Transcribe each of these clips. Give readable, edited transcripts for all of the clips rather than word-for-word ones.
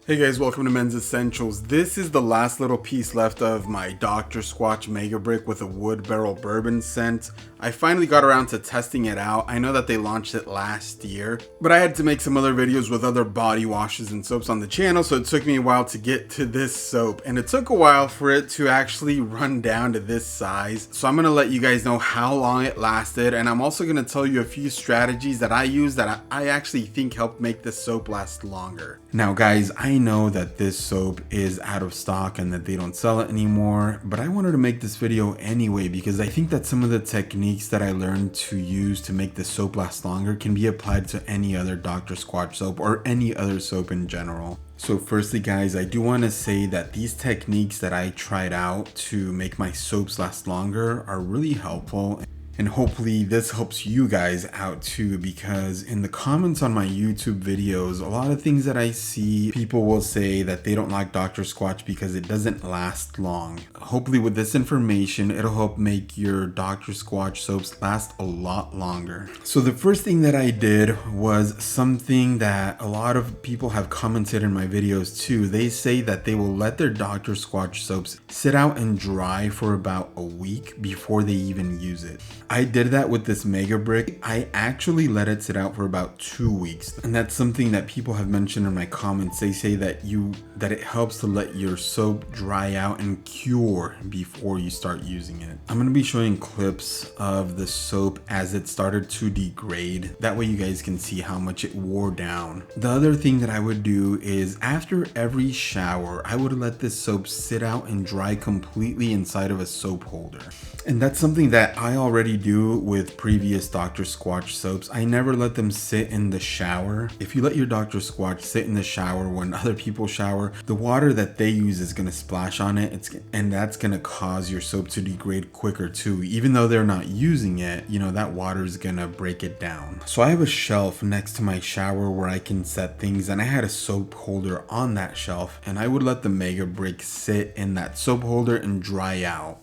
Hey guys, welcome to Men's Essentials. This is the last little piece left of my Dr. Squatch MEGA Bricc with a wood barrel bourbon scent. I finally got around to testing it out. I know that they launched it last year, but I had to make some other videos with other body washes and soaps on the channel, so it took me a while to get to this soap, and it took a while for it to actually run down to this size. So I'm going to let you guys know how long it lasted, and I'm also going to tell you a few strategies that I use that I actually think helped make this soap last longer. Now guys, I know that this soap is out of stock and that they don't sell it anymore, but I wanted to make this video anyway because I think that some of the techniques that I learned to use to make the soap last longer can be applied to any other Dr. Squatch soap or any other soap in general. So firstly guys, I do want to say that these techniques that I tried out to make my soaps last longer are really helpful. And hopefully this helps you guys out too, because in the comments on my YouTube videos, a lot of things that I see, people will say that they don't like Dr. Squatch because it doesn't last long. Hopefully with this information, it'll help make your Dr. Squatch soaps last a lot longer. So the first thing that I did was something that a lot of people have commented in my videos too. They say that they will let their Dr. Squatch soaps sit out and dry for about a week before they even use it. I did that with this MEGA Bricc. I actually let it sit out for about 2 weeks. And that's something that people have mentioned in my comments. They say that it helps to let your soap dry out and cure before you start using it. I'm going to be showing clips of the soap as it started to degrade. That way you guys can see how much it wore down. The other thing that I would do is after every shower, I would let this soap sit out and dry completely inside of a soap holder. And that's something that I already do with previous Dr. Squatch soaps. I never let them sit in the shower. If you let your Dr. Squatch sit in the shower when other people shower, the water that they use is going to splash on it, and that's going to cause your soap to degrade quicker too. Even though they're not using it, you know, that water is going to break it down. So I have a shelf next to my shower where I can set things, and I had a soap holder on that shelf, and I would let the MEGA Bricc sit in that soap holder and dry out.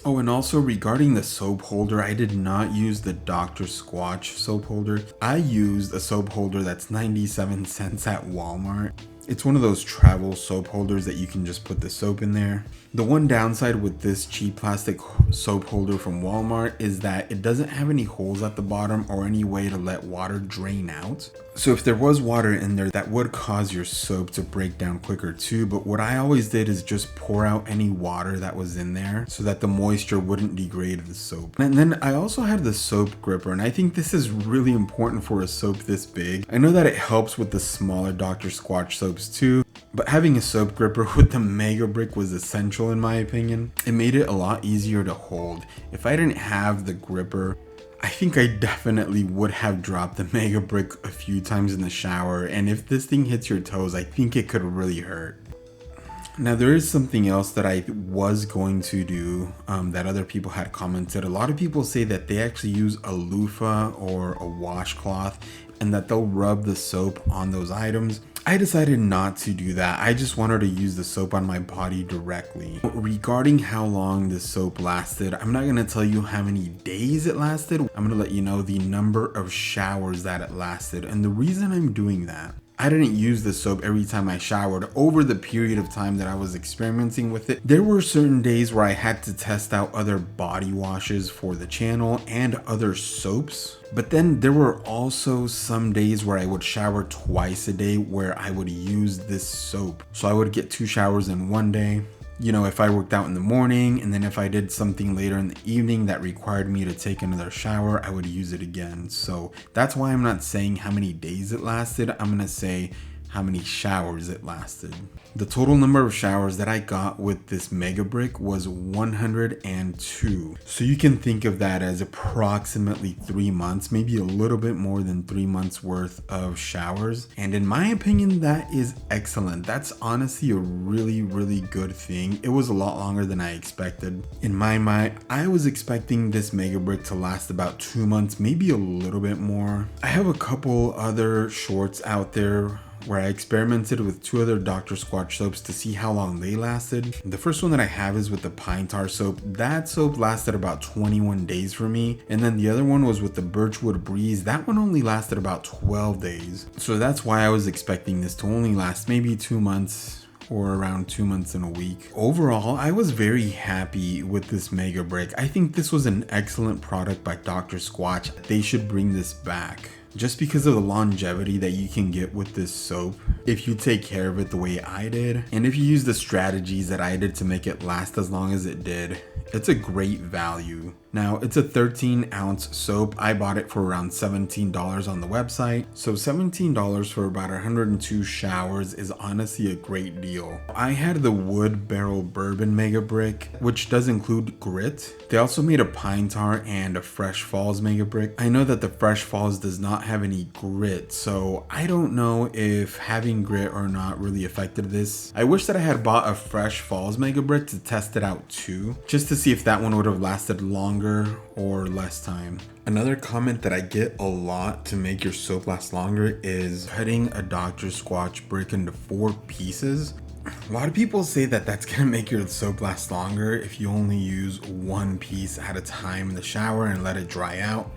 Oh, and also regarding the soap holder, I did not use the Dr. Squatch soap holder. I used a soap holder that's 97 cents at Walmart. It's one of those travel soap holders that you can just put the soap in there. The one downside with this cheap plastic soap holder from Walmart is that it doesn't have any holes at the bottom or any way to let water drain out. So if there was water in there, that would cause your soap to break down quicker too. But what I always did is just pour out any water that was in there so that the moisture wouldn't degrade the soap. And then I also had the soap gripper, and I think this is really important for a soap this big. I know that it helps with the smaller Dr. Squatch soaps too, but having a soap gripper with the MEGA Bricc was essential in my opinion. It made it a lot easier to hold. If I didn't have the gripper, I think I definitely would have dropped the MEGA Bricc a few times in the shower, and if this thing hits your toes, I think it could really hurt. Now there is something else that I was going to do that other people had commented. A lot of people say that they actually use a loofah or a washcloth and that they'll rub the soap on those items. I decided not to do that. I just wanted to use the soap on my body directly. Regarding how long this soap lasted, I'm not going to tell you how many days it lasted. I'm going to let you know the number of showers that it lasted. And the reason I'm doing that, I didn't use the soap every time I showered. Over the period of time that I was experimenting with it, there were certain days where I had to test out other body washes for the channel and other soaps. But then there were also some days where I would shower twice a day where I would use this soap. So I would get 2 showers in one day. You know, if I worked out in the morning, and then if I did something later in the evening that required me to take another shower, I would use it again. So that's why I'm not saying how many days it lasted. I'm gonna say how many showers it lasted. The total number of showers that I got with this MEGA Bricc was 102. So you can think of that as approximately 3 months, maybe a little bit more than 3 months worth of showers. And in my opinion, that is excellent. That's honestly a really, really good thing. It was a lot longer than I expected. In my mind, I was expecting this MEGA Bricc to last about 2 months, maybe a little bit more. I have a couple other shorts out there where I experimented with 2 other Dr. Squatch soaps to see how long they lasted. The first one that I have is with the pine tar soap. That soap lasted about 21 days for me. And then the other one was with the birchwood breeze. That one only lasted about 12 days. So that's why I was expecting this to only last maybe 2 months, or around 2 months and a week. Overall, I was very happy with this MEGA Bricc. I think this was an excellent product by Dr. Squatch. They should bring this back, just because of the longevity that you can get with this soap if you take care of it the way I did, and if you use the strategies that I did to make it last as long as it did. It's a great value. Now, it's a 13-ounce soap. I bought it for around $17 on the website. So $17 for about 102 showers is honestly a great deal. I had the wood barrel bourbon MEGA Bricc, which does include grit. They also made a pine tar and a Fresh Falls MEGA Bricc. I know that the Fresh Falls does not have any grit, so I don't know if having grit or not really affected this. I wish that I had bought a Fresh Falls MEGA Bricc to test it out too, just to see if that one would have lasted longer or less time. Another comment that I get a lot to make your soap last longer is cutting a Dr. Squatch brick into 4 pieces. A lot of people say that that's gonna make your soap last longer if you only use 1 piece at a time in the shower and let it dry out.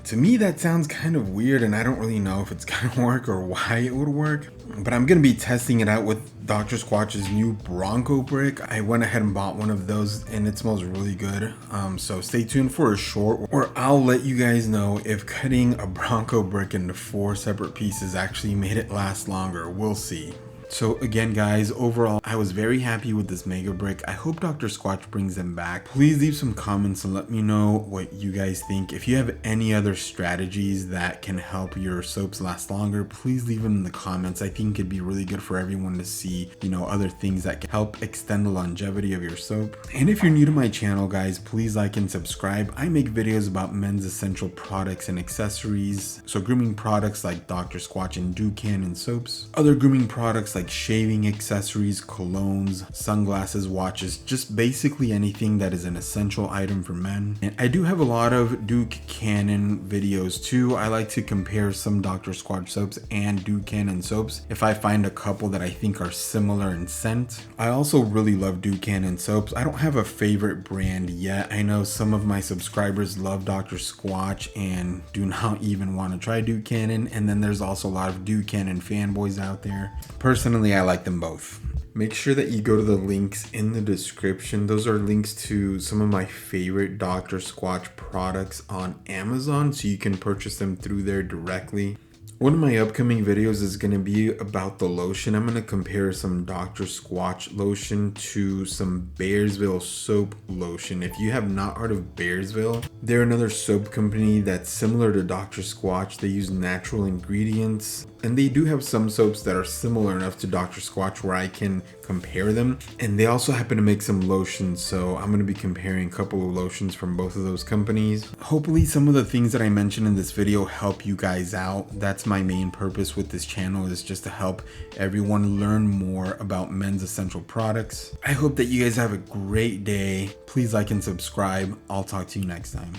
To me, that sounds kind of weird, and I don't really know if it's gonna work or why it would work, but I'm gonna be testing it out with Dr. Squatch's new Bronco brick. I went ahead and bought one of those and it smells really good. So stay tuned for a short, or I'll let you guys know if cutting a Bronco brick into 4 separate pieces actually made it last longer. We'll see. So again, guys, overall, I was very happy with this MEGA Bricc. I hope Dr. Squatch brings them back. Please leave some comments and let me know what you guys think. If you have any other strategies that can help your soaps last longer, please leave them in the comments. I think it'd be really good for everyone to see, other things that can help extend the longevity of your soap. And if you're new to my channel, guys, please like and subscribe. I make videos about men's essential products and accessories. So grooming products like Dr. Squatch and Dew Cannon soaps. Other grooming products like shaving accessories, colognes, sunglasses, watches, just basically anything that is an essential item for men. And I do have a lot of Dew Cannon videos too. I like to compare some Dr. Squatch soaps and Dew Cannon soaps if I find a couple that I think are similar in scent. I also really love Dew Cannon soaps. I don't have a favorite brand yet. I know some of my subscribers love Dr. Squatch and do not even want to try Dew Cannon, and then there's also a lot of Dew Cannon fanboys out there. Personally, I like them both. Make sure that you go to the links in the description. Those are links to some of my favorite Dr. Squatch products on Amazon, so you can purchase them through there directly. One of my upcoming videos is going to be about the lotion. I'm going to compare some Dr. Squatch lotion to some Bearsville soap lotion. If you have not heard of Bearsville, they're another soap company that's similar to Dr. Squatch. They use natural ingredients, and they do have some soaps that are similar enough to Dr. Squatch where I can compare them. And they also happen to make some lotions, so I'm going to be comparing a couple of lotions from both of those companies. Hopefully some of the things that I mentioned in this video help you guys out. That's my main purpose with this channel, is just to help everyone learn more about men's essential products. I hope that you guys have a great day. Please like and subscribe. I'll talk to you next time.